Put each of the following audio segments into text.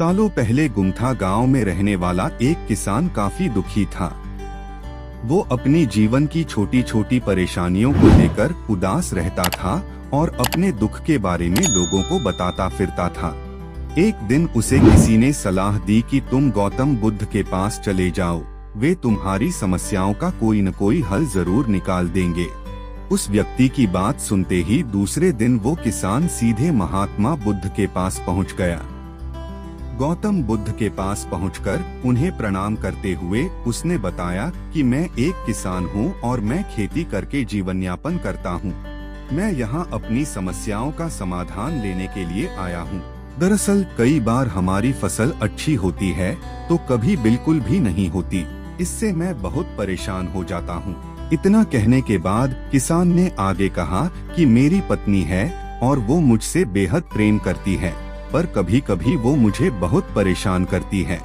सालों पहले गुमथा गांव में रहने वाला एक किसान काफी दुखी था। वो अपनी जीवन की छोटी छोटी परेशानियों को लेकर उदास रहता था और अपने दुख के बारे में लोगों को बताता फिरता था। एक दिन उसे किसी ने सलाह दी कि तुम गौतम बुद्ध के पास चले जाओ, वे तुम्हारी समस्याओं का कोई न कोई हल जरूर निकाल देंगे। उस व्यक्ति की बात सुनते ही दूसरे दिन वो किसान सीधे महात्मा बुद्ध के पास पहुंच गया। गौतम बुद्ध के पास पहुंचकर उन्हें प्रणाम करते हुए उसने बताया कि मैं एक किसान हूं और मैं खेती करके जीवन यापन करता हूं। मैं यहां अपनी समस्याओं का समाधान लेने के लिए आया हूं। दरअसल कई बार हमारी फसल अच्छी होती है तो कभी बिल्कुल भी नहीं होती। इससे मैं बहुत परेशान हो जाता हूं। इतना कहने के बाद किसान ने आगे कहा कि मेरी पत्नी है और वो मुझसे बेहद प्रेम करती है, पर कभी कभी वो मुझे बहुत परेशान करती है।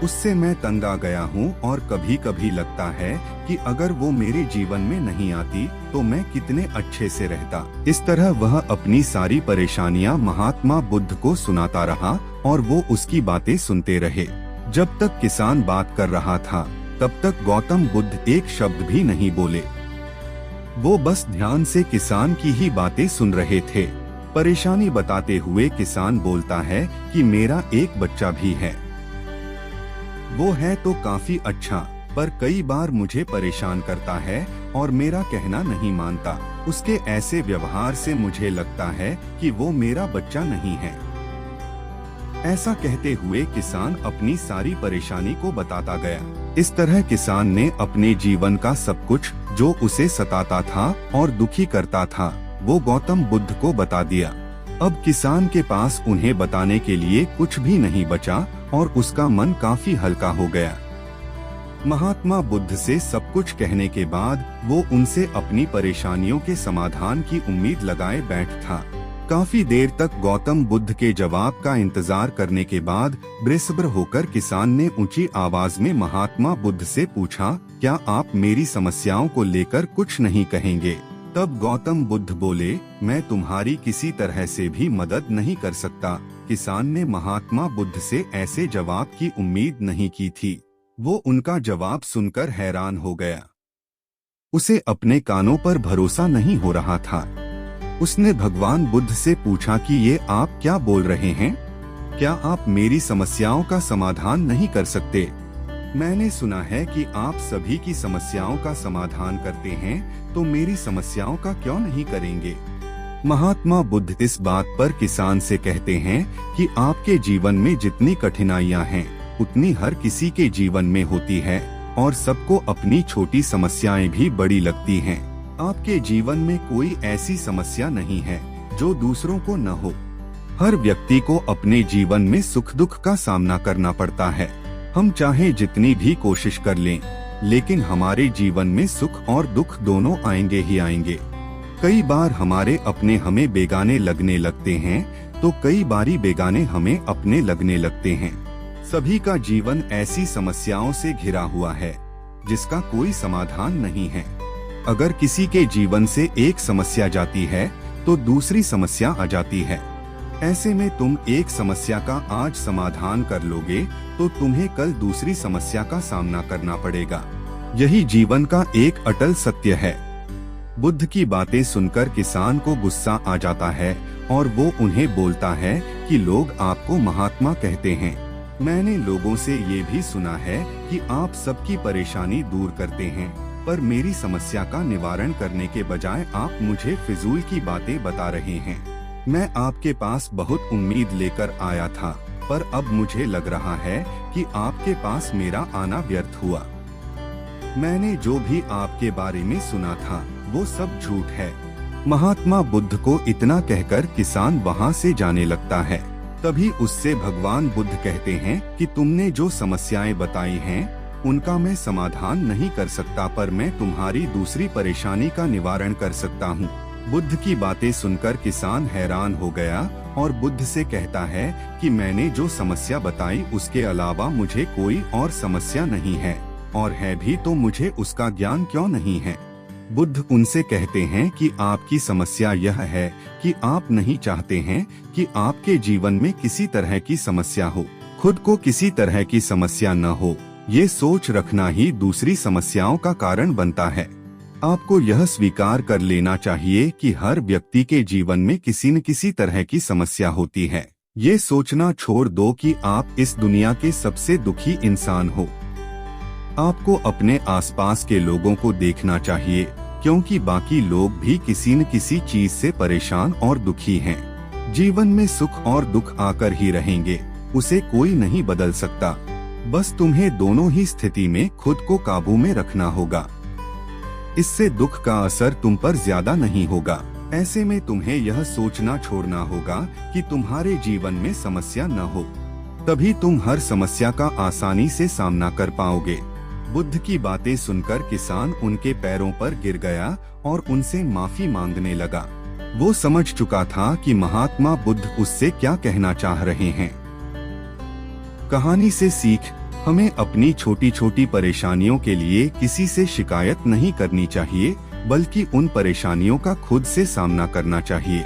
उससे मैं तंग आ गया हूँ और कभी कभी लगता है कि अगर वो मेरे जीवन में नहीं आती तो मैं कितने अच्छे से रहता। इस तरह वह अपनी सारी परेशानियाँ महात्मा बुद्ध को सुनाता रहा और वो उसकी बातें सुनते रहे। जब तक किसान बात कर रहा था तब तक गौतम बुद्ध एक शब्द भी नहीं बोले। वो बस ध्यान से किसान की ही बातें सुन रहे थे। परेशानी बताते हुए किसान बोलता है कि मेरा एक बच्चा भी है। वो है तो काफी अच्छा, पर कई बार मुझे परेशान करता है और मेरा कहना नहीं मानता। उसके ऐसे व्यवहार से मुझे लगता है कि वो मेरा बच्चा नहीं है। ऐसा कहते हुए किसान अपनी सारी परेशानी को बताता गया। इस तरह किसान ने अपने जीवन का सब कुछ जो उसे सताता था और दुखी करता था वो गौतम बुद्ध को बता दिया। अब किसान के पास उन्हें बताने के लिए कुछ भी नहीं बचा और उसका मन काफी हल्का हो गया। महात्मा बुद्ध से सब कुछ कहने के बाद वो उनसे अपनी परेशानियों के समाधान की उम्मीद लगाए बैठ था। काफी देर तक गौतम बुद्ध के जवाब का इंतजार करने के बाद बेसब्र होकर किसान ने ऊंची आवाज में महात्मा बुद्ध से पूछा, क्या आप मेरी समस्याओं को लेकर कुछ नहीं कहेंगे? तब गौतम बुद्ध बोले, मैं तुम्हारी किसी तरह से भी मदद नहीं कर सकता। किसान ने महात्मा बुद्ध से ऐसे जवाब की उम्मीद नहीं की थी। वो उनका जवाब सुनकर हैरान हो गया। उसे अपने कानों पर भरोसा नहीं हो रहा था। उसने भगवान बुद्ध से पूछा कि ये आप क्या बोल रहे हैं? क्या आप मेरी समस्याओं का समाधान नहीं कर सकते? मैंने सुना है कि आप सभी की समस्याओं का समाधान करते हैं, तो मेरी समस्याओं का क्यों नहीं करेंगे? महात्मा बुद्ध इस बात पर किसान से कहते हैं कि आपके जीवन में जितनी कठिनाइयां हैं, उतनी हर किसी के जीवन में होती है और सबको अपनी छोटी समस्याएं भी बड़ी लगती हैं। आपके जीवन में कोई ऐसी समस्या नहीं है जो दूसरों को न हो। हर व्यक्ति को अपने जीवन में सुख दुख का सामना करना पड़ता है। हम चाहे जितनी भी कोशिश कर लें, लेकिन हमारे जीवन में सुख और दुख दोनों आएंगे ही आएंगे। कई बार हमारे अपने हमें बेगाने लगने लगते हैं, तो कई बारी बेगाने हमें अपने लगने लगते हैं। सभी का जीवन ऐसी समस्याओं से घिरा हुआ है जिसका कोई समाधान नहीं है। अगर किसी के जीवन से एक समस्या जाती है तो दूसरी समस्या आ जाती है। ऐसे में तुम एक समस्या का आज समाधान कर लोगे तो तुम्हें कल दूसरी समस्या का सामना करना पड़ेगा। यही जीवन का एक अटल सत्य है। बुद्ध की बातें सुनकर किसान को गुस्सा आ जाता है और वो उन्हें बोलता है कि लोग आपको महात्मा कहते हैं। मैंने लोगों से ये भी सुना है कि आप सबकी परेशानी दूर करते हैं, पर मेरी समस्या का निवारण करने के बजाय आप मुझे फिजूल की बातें बता रहे हैं। मैं आपके पास बहुत उम्मीद लेकर आया था, पर अब मुझे लग रहा है कि आपके पास मेरा आना व्यर्थ हुआ। मैंने जो भी आपके बारे में सुना था वो सब झूठ है। महात्मा बुद्ध को इतना कहकर किसान वहाँ से जाने लगता है। तभी उससे भगवान बुद्ध कहते हैं कि तुमने जो समस्याएं बताई हैं उनका मैं समाधान नहीं कर सकता, पर मैं तुम्हारी दूसरी परेशानी का निवारण कर सकता हूँ। बुद्ध की बातें सुनकर किसान हैरान हो गया और बुद्ध से कहता है कि मैंने जो समस्या बताई उसके अलावा मुझे कोई और समस्या नहीं है, और है भी तो मुझे उसका ज्ञान क्यों नहीं है? बुद्ध उनसे कहते हैं कि आपकी समस्या यह है कि आप नहीं चाहते हैं कि आपके जीवन में किसी तरह की समस्या हो। खुद को किसी तरह की समस्या न हो, ये सोच रखना ही दूसरी समस्याओं का कारण बनता है। आपको यह स्वीकार कर लेना चाहिए कि हर व्यक्ति के जीवन में किसी न किसी तरह की समस्या होती है। ये सोचना छोड़ दो कि आप इस दुनिया के सबसे दुखी इंसान हो। आपको अपने आसपास के लोगों को देखना चाहिए, क्योंकि बाकी लोग भी किसी न किसी चीज से परेशान और दुखी हैं। जीवन में सुख और दुख आकर ही रहेंगे, उसे कोई नहीं बदल सकता। बस तुम्हें दोनों ही स्थिति में खुद को काबू में रखना होगा। इससे दुख का असर तुम पर ज्यादा नहीं होगा। ऐसे में तुम्हें यह सोचना छोड़ना होगा कि तुम्हारे जीवन में समस्या न हो, तभी तुम हर समस्या का आसानी से सामना कर पाओगे। बुद्ध की बातें सुनकर किसान उनके पैरों पर गिर गया और उनसे माफी मांगने लगा। वो समझ चुका था कि महात्मा बुद्ध उससे क्या कहना चाह रहे हैं। कहानी से सीख, हमें अपनी छोटी छोटी परेशानियों के लिए किसी से शिकायत नहीं करनी चाहिए, बल्कि उन परेशानियों का खुद से सामना करना चाहिए।